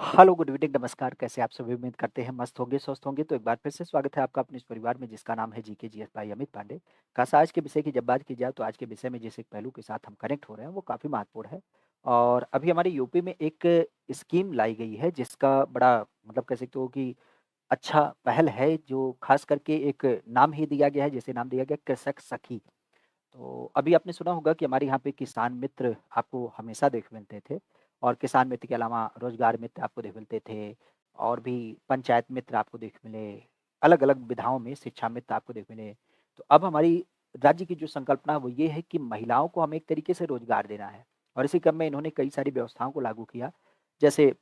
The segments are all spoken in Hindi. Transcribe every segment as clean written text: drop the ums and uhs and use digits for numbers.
हेलो, गुड इवनिंग, नमस्कार। कैसे आप सभी? उम्मीद करते हैं मस्त होंगे, स्वस्थ होंगे। तो एक बार फिर से स्वागत है आपका अपने इस परिवार में जिसका नाम है GK GS by Amit Pandey. खास आज के विषय की जब बात की जाए तो आज के विषय में जिस एक पहलू के साथ हम कनेक्ट हो रहे हैं वो काफ़ी महत्वपूर्ण है। और अभी हमारे यूपी में एक स्कीम लाई गई है जिसका बड़ा मतलब कह सकते हो कि अच्छा पहल है, जो खास करके एक नाम ही दिया गया है, जिसे नाम दिया गया कृषक सखी। तो अभी आपने सुना होगा कि हमारे यहाँ पे किसान मित्र आपको हमेशा देख मिलते थे, और किसान मित्र के अलावा रोजगार मित्र आपको देख मिलते थे, और भी पंचायत मित्र आपको देख मिले, अलग-अलग विधाओं में शिक्षा मित्र आपको देख मिले। तो अब हमारी राज्य की जो संकल्पना है वो ये है कि महिलाओं को हमें एक तरीके से रोजगार देना है, और इसी क्रम में इन्होंने कई सारी व्यवस्थाओं को लागू किया। जैसे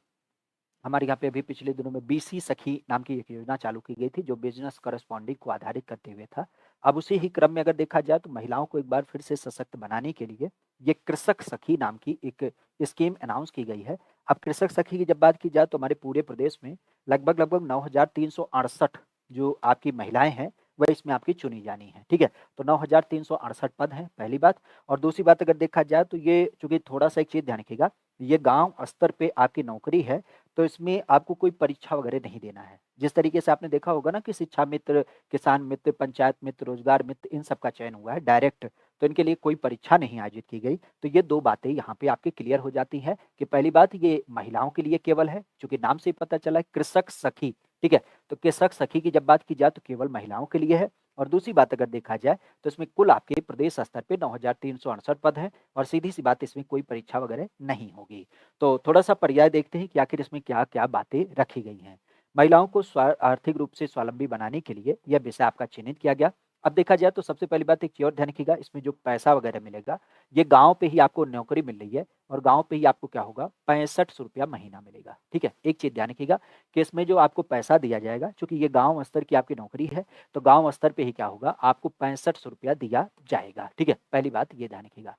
हमारे यहाँ पे अभी पिछले दिनों में बीसी सखी नाम की एक योजना चालू की गई थी, जो बिज़नेस कॉरेस्पॉन्डिंग को आधारित करते हुए था। अब उसी ही क्रम में अगर देखा जाए तो महिलाओं को एक बार फिर से सशक्त बनाने के लिए ये कृषक सखी नाम की एक स्कीम अनाउंस की गई है। अब कृषक सखी की जब बात की जाए तो हमारे पूरे प्रदेश में लगभग-लगभग 9,368 जो आपकी महिलाएँ हैं, वह इसमें आपकी चुनी जानी हैं, ठीक है? तो 9,368 पद हैं, पहली बात। और दूसरी बात अगर देखा जाए तो ये चूँकि थोड़ा-सा एक चीज़ ध्यान रखिएगा, ये गाँव स्तर पे आपकी नौकरी है, तो इसमें आपको कोई परीक्षा वगैरह नहीं देना है। जिस तरीके से आपने देखा होगा ना कि शिक्षा मित्र, किसान मित्र, पंचायत मित्र, रोजगार मित्र, इन सब का चयन हुआ है डायरेक्ट, तो इनके लिए कोई परीक्षा नहीं आयोजित की गई। तो ये 2 बातें यहाँ पे आपकी क्लियर हो जाती हैं कि पहली बात ये महिलाओं के लिए केवल है, चूँकि नाम से ही पता चला है कृषक सखी, ठीक है? तो कृषक सखी की जब बात की जाए तो केवल महिलाओं के लिए है। और दूसरी बात अगर देखा जाए तो इसमें कुल आपके प्रदेश स्तर पे 9,368 पद हैं, और सीधी-सी बात, इसमें कोई परीक्षा वगैरह नहीं होगी। तो थोड़ा-सा पर्याय देखते हैं कि आखिर इसमें क्या-क्या बातें रखी गई हैं। महिलाओं को आर्थिक रूप से स्वावलंबी बनाने के लिए यह विषय आपका चिन्हित किया गया। अब देखा जाए तो सबसे पहली बात एक चीज़ और ध्यान रखिएगा, इसमें जो पैसा वगैरह मिलेगा, ये गाँव पे ही आपको नौकरी मिल रही है, और गाँव पे ही आपको क्या होगा, ₹65 महीना मिलेगा, ठीक है? एक चीज़ ध्यान रखिएगा कि इसमें जो आपको पैसा दिया जाएगा, चूँकि ये गाँव स्तर की आपकी नौकरी है, तो गाँव स्तर पे ही क्या होगा, आपको ₹65 दिया जाएगा, ठीक है? पहली बात ये ध्यान रखिएगा।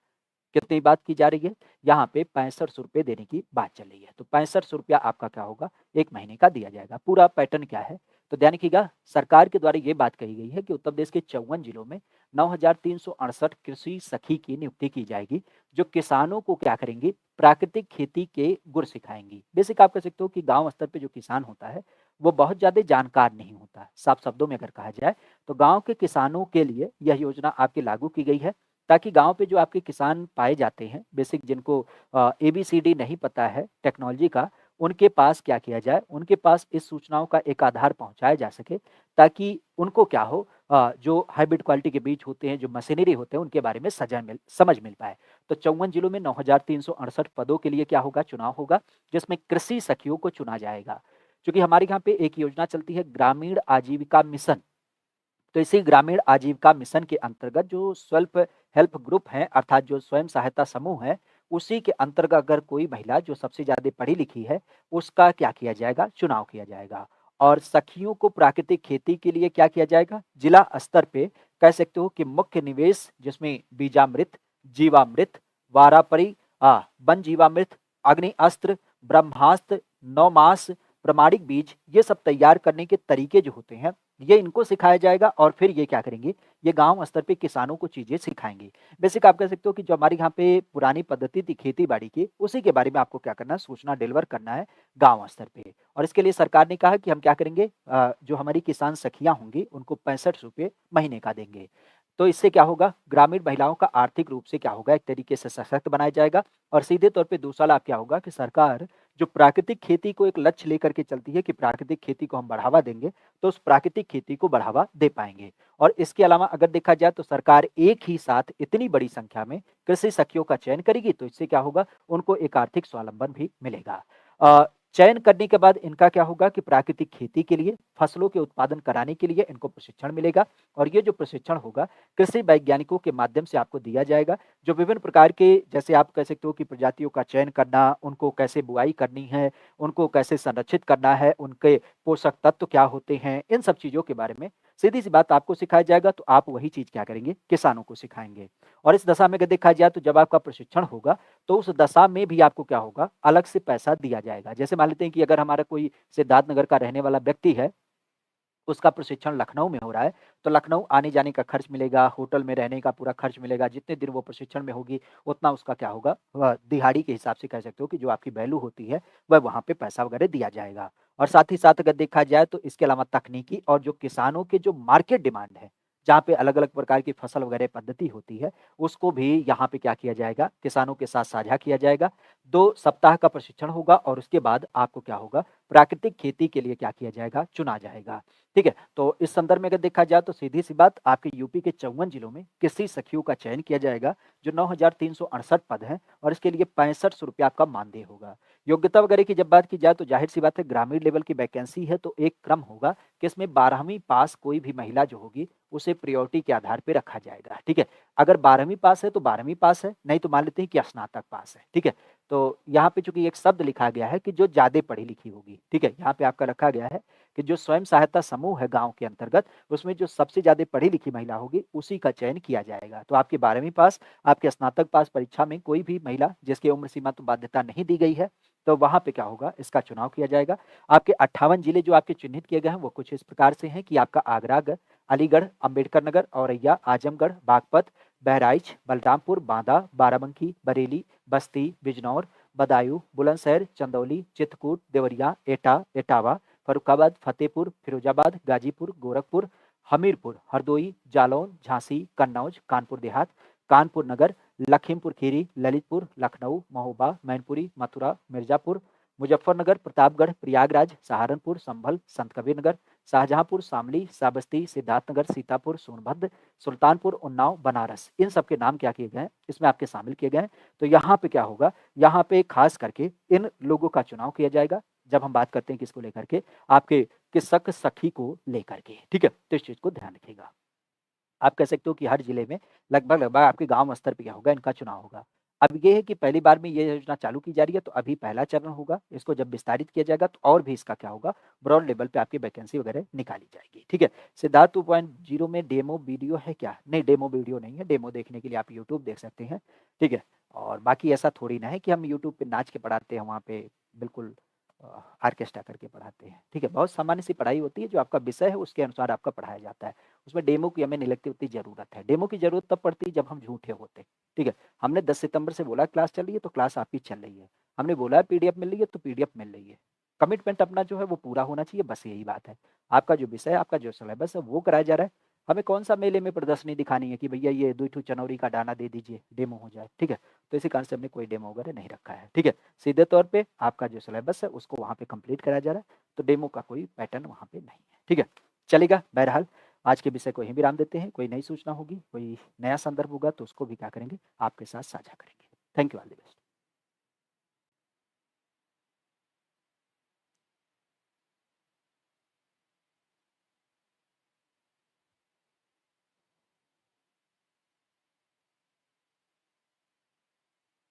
कितनी बात की जा रही है? यहाँ पे ₹65 देने की बात चल रही है। तो ₹65 आपका क्या होगा, 1 महीने का दिया जाएगा। पूरा पैटर्न क्या है? तो ध्यान रखिएगा, सरकार के द्वारा ये बात कही गई है कि उत्तर प्रदेश के 54 जिलों में 9,368 कृषि सखी की नियुक्ति की जाएगी, जो किसानों को क्या करेंगी, प्राकृतिक खेती के गुर सिखाएँगी। बेसिक आप कह सकते हो कि गाँव स्तर पे जो किसान होता है, वो बहुत ज़्यादा जानकार नहीं होता। साफ शब्दों में अगर कहा जाए, तो गाँव के किसानों के लिए यह योजना आपकी लागू की गई है, ताकि गाँव पे जो आपके किसान पाए जाते हैं, बेसिक जिनको एबीसीडी नहीं पता है टेक्नोलॉजी का, उनके पास क्या किया जाए, उनके पास इस सूचनाओं का एक आधार पहुँचाया जा सके, ताकि उनको क्या हो, जो हाइब्रिड क्वालिटी के बीज होते हैं, जो मशीनरी होते हैं, उनके बारे में समझ मिल पाए। तो 54 जिलों में 9,368 पदों के लिए क्या होगा, चुनाव होगा, जिसमें कृषि सखियों को चुना जाएगा। चूँकि हमारे यहाँ पे एक योजना चलती है ग्रामीण आजीविका मिशन, तो इसी ग्रामीण आजीविका मिशन के अंतर्गत जो सेल्फ हेल्प ग्रुप हैं, अर्थात जो स्वयं सहायता समूह है, उसी के अंतर्गत अगर कोई महिला जो सबसे ज़्यादा पढ़ी लिखी है, उसका क्या किया जाएगा, चुनाव किया जाएगा। और सखियों को प्राकृतिक खेती के लिए क्या किया जाएगा, जिला स्तर पे कह सकते हो कि मुख्य निवेश, जिसमें बीजामृत, जीवामृत, वारापरी, वन जीवामृत, अग्नि अस्त्र, ब्रह्मास्त्र, नौमास, प्रमाणिक बीज, ये सब तैयार करने के तरीके जो होते हैं, ये इनको सिखाया जाएगा, और फिर ये क्या करेंगे, ये गाँव स्तर पे किसानों को चीज़ें सिखाएँगे। बेसिक आप कह सकते हो कि जो हमारे यहाँ पे पुरानी पद्धति थी खेती-बाड़ी की, उसी के बारे में आपको क्या करना है, सूचना डिलीवर करना है गाँव स्तर पे। और इसके लिए सरकार ने कहा कि हम क्या करेंगे, जो हमारी किसान सखियाँ होंगी, उनको ₹65 महीने का देंगे। तो इससे क्या होगा, ग्रामीण महिलाओं का आर्थिक रूप से क्या होगा, एक तरीके से सशक्त बनाया जाएगा। और सीधे तौर पे दूसरा लाभ क्या होगा कि सरकार जो प्राकृतिक खेती को एक लक्ष्य लेकर के चलती है कि प्राकृतिक खेती को हम बढ़ावा देंगे, तो उस प्राकृतिक खेती को बढ़ावा दे पाएँगे। और इसके अलावा अगर देखा जाए तो सरकार एक ही साथ इतनी बड़ी संख्या में कृषि सखियों का चयन करेगी, तो इससे क्या होगा, उनको एक आर्थिक स्वावलंबन भी मिलेगा। चयन करने के बाद इनका क्या होगा कि प्राकृतिक खेती के लिए, फसलों के उत्पादन कराने के लिए इनको प्रशिक्षण मिलेगा, और ये जो प्रशिक्षण होगा, कृषि वैज्ञानिकों के माध्यम से आपको दिया जाएगा, जो विभिन्न प्रकार के, जैसे आप कह सकते हो कि प्रजातियों का चयन करना, उनको कैसे बुआई करनी है, उनको कैसे संरक्षित करना है, उनके पोषक तत्व क्या होते हैं, इन सब चीज़ों के बारे में सीधी-सी बात आपको सिखाया जाएगा, तो आप वही चीज़ क्या करेंगे, किसानों को सिखाएँगे। और इस दशा में अगर देखा जाए तो जब आपका प्रशिक्षण होगा, तो उस दशा में भी आपको क्या होगा, अलग से पैसा दिया जाएगा। जैसे मान लेते हैं कि अगर हमारा कोई सिद्धार्थनगर का रहने वाला व्यक्ति है, उसका प्रशिक्षण लखनऊ में हो रहा है, तो लखनऊ आने-जाने का खर्च मिलेगा, होटल में रहने का पूरा खर्च मिलेगा, जितने दिन वो प्रशिक्षण में होगी, उतना उसका क्या होगा दिहाड़ी के हिसाब से कह सकते हो कि जो आपकी वैल्यू होती है, वह वहाँ पे पैसा वगैरह दिया जाएगा। और साथ ही साथ अगर देखा जाए तो इसके अलावा तकनीकी और जो किसानों के जो मार्केट डिमांड है, जहाँ पे अलग-अलग प्रकार की फसल वगैरह पद्धति होती है, उसको भी यहाँ पे क्या किया जाएगा, किसानों के साथ साझा किया जाएगा। 2 सप्ताह का प्रशिक्षण होगा और उसके बाद आपको क्या होगा, प्राकृतिक खेती के लिए क्या किया जाएगा, चुना जाएगा। ठीक है? तो इस संदर्भ में अगर देखा जाए तो सीधी-सी बात आपके यूपी के 54 जिलों में कृषि सखियों का चयन किया जाएगा, जो 9,368 पद हैं और इसके लिए ₹65 आपका मानदेय होगा। योग्यता वगैरह की जब बात की जाए तो ज़ाहिर-सी बात है ग्रामीण लेवल की वैकेंसी है तो एक क्रम होगा कि इसमें 12वीं पास कोई भी महिला जो होगी, उसे प्रायोरिटी के आधार पे रखा जाएगा। ठीक है? अगर 12वीं पास है तो 12वीं पास है, नहीं तो मान लेते हैं कि स्नातक पास है। ठीक है? तो यहाँ पे चूँकि एक शब्द लिखा गया है कि जो ज़्यादा पढ़ी-लिखी होगी। ठीक है? यहाँ पे आपका रखा गया है कि जो स्वयं सहायता समूह है गाँव के अंतर्गत, उसमें जो सबसे ज़्यादा पढ़ी-लिखी महिला होगी, उसी का चयन किया जाएगा। तो आपकी 12वीं पास, आपके स्नातक पास परीक्षा में कोई भी महिला जिसकी उम्र सीमा तो बाध्यता नहीं दी गई है, तो वहाँ पे क्या होगा, इसका चुनाव किया जाएगा। आपके 58 जिले जो आपके चिन्हित किए गए हैं, वो कुछ इस प्रकार से हैं कि आपका आगरा, अलीगढ़, अम्बेडकर नगर, औरैया, आजमगढ़, बागपत, बहराइच, बलरामपुर, बांदा, बाराबंकी, बरेली, बस्ती, बिजनौर, बदायूं, बुलंदशहर, चंदौली, चित्रकूट, देवरिया, एटा, इटावा, फर्रुखाबाद, फतेहपुर, फिरोजाबाद, गाजीपुर, गोरखपुर, हमीरपुर, हरदोई, जालौन, झांसी, कन्नौज, कानपुर देहात, कानपुर नगर, लखीमपुर खीरी, ललितपुर, लखनऊ, महोबा, मैनपुरी, मथुरा, मिर्जापुर, मुजफ्फरनगर, प्रतापगढ़, प्रयागराज, सहारनपुर, संभल, संतकबीरनगर, शाहजहांपुर, शामली, श्रावस्ती, सिद्धार्थनगर, सीतापुर, सोनभद्र, सुल्तानपुर, उन्नाव, बनारस, इन सब के नाम क्या किए गए हैं, इसमें आपके शामिल किए गए हैं। तो यहाँ पे क्या होगा, यहाँ पे खास करके इन लोगों का चुनाव किया जाएगा, जब हम बात करते हैं किसको लेकर के, आपके किसक सखी को लेकर के, ठीक है? तो इस चीज़ को ध्यान रखिएगा। आप कह सकते हो कि हर जिले में लगभग-लगभग आपके गाँव स्तर पे क्या होगा, इनका चुनाव होगा। अब ये है कि पहली बार में ये योजना चालू की जा रही है, तो अभी पहला चरण होगा। इसको जब विस्तारित किया जाएगा, तो और भी इसका क्या होगा, ब्रॉड लेवल पे आपकी वैकेंसी वगैरह निकाली जाएगी, ठीक है? सिद्धार्थ 2.0 में डेमो वीडियो है क्या? नहीं, डेमो वीडियो नहीं है, डेमो देखने के लिए आप यूट्यूब देख सकते हैं, ठीक है? और बाकी ऐसा थोड़ी ना है कि हम यूट्यूब पे नाच के पढ़ाते हैं, वहाँ पे बिल्कुल ऑर्केस्ट्रा करके पढ़ाते हैं, ठीक है? बहुत सामान्य सी पढ़ाई होती है, जो आपका विषय है, उसके अनुसार आपका पढ़ाया जाता है। उसमें डेमो की हमें नहीं लगती उतनी ज़रूरत है। डेमो की ज़रूरत तब पड़ती है जब हम झूठे होते हैं, ठीक है? हमने 10 सितंबर से बोला क्लास चल रही है तो क्लास आपकी चल रही है। हमने बोला है पीडीएफ मिल रही है तो पीडीएफ मिल रही है। कमिटमेंट अपना जो है वो पूरा होना चाहिए, बस यही बात है। आपका जो विषय है, आपका जो सिलेबस है वो कराया जा रहा है। हमें कौन-सा मेले में प्रदर्शनी दिखानी है कि भैया ये 2 ठो चनौरी का दाना दे दीजिए, डेमो हो जाए, ठीक है? तो इसी कारण से हमने कोई डेमो वगैरह नहीं रखा है, ठीक है? सीधे तौर पे आपका जो सिलेबस है उसको वहाँ पे कंप्लीट कराया जा रहा है, तो डेमो का कोई पैटर्न वहाँ पे नहीं है, ठीक है? चलेगा बहरहाल आज के विषय को यहीं विराम देते हैं। कोई नई सूचना होगी, कोई नया संदर्भ होगा तो उसको भी क्या करेंगे, आपके साथ साझा करेंगे। Thank you all the best.